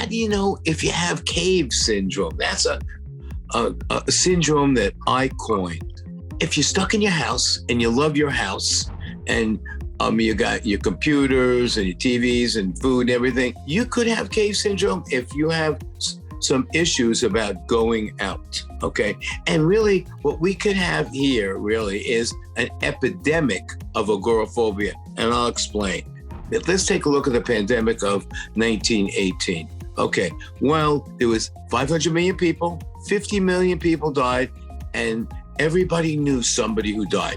how do you know if you have cave syndrome? That's a syndrome that I coined. If you're stuck in your house and you love your house and you got your computers and your TVs and food and everything, you could have cave syndrome if you have some issues about going out, okay? And really, what we could have here really is an epidemic of agoraphobia, and I'll explain. Let's take a look at the pandemic of 1918. Okay, well, there was 500 million people, 50 million people died, and everybody knew somebody who died.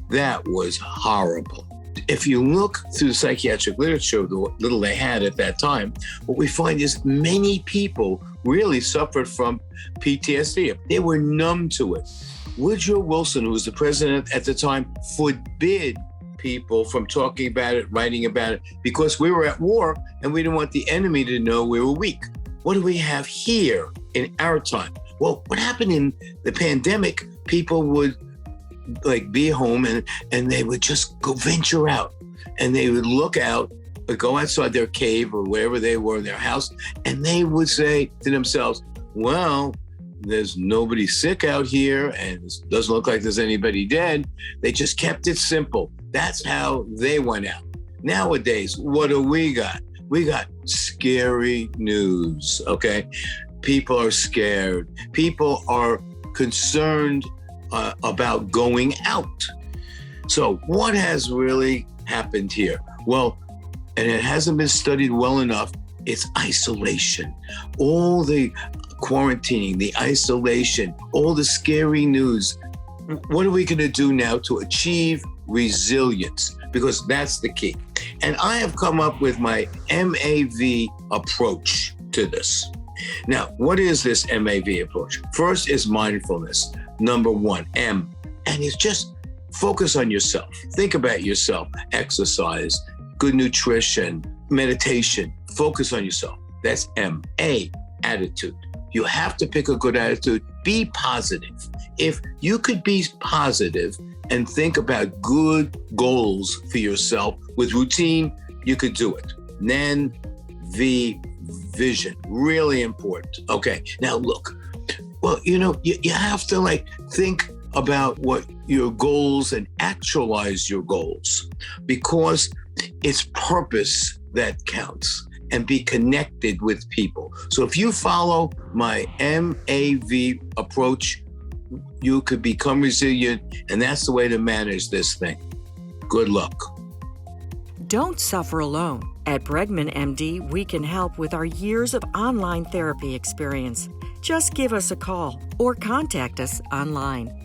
That was horrible. If you look through the psychiatric literature, the little they had at that time, what we find is many people really suffered from PTSD. They were numb to it. Woodrow Wilson, who was the president at the time, forbid people from talking about it, writing about it, because we were at war and we didn't want the enemy to know we were weak. What do we have here in our time? Well, what happened in the pandemic, people would be home and they would just go venture out and they would look out or go outside their cave or wherever they were in their house, and they would say to themselves, well, there's nobody sick out here and it doesn't look like there's anybody dead. They just kept it simple. That's how they went out. Nowadays, what do we got? We got scary news, okay? People are scared. People are concerned about going out. So what has really happened here? Well, and it hasn't been studied well enough, it's isolation. All the quarantining, the isolation, all the scary news. What are we going to do now to achieve resilience? Because that's the key. And I have come up with my MAV approach to this. Now, what is this MAV approach? First is mindfulness. Number one, M. And it's just focus on yourself. Think about yourself. Exercise, good nutrition, meditation. Focus on yourself. That's M. A, attitude. You have to pick a good attitude. Be positive. If you could be positive and think about good goals for yourself with routine, you could do it. Then V, vision. Really important. Okay, now look. Well, you have to think about what your goals and actualize your goals, because it's purpose that counts, and be connected with people. So if you follow my MAV approach, you could become resilient, and that's the way to manage this thing. Good luck. Don't suffer alone. At BregmanMD, we can help with our years of online therapy experience. Just give us a call or contact us online.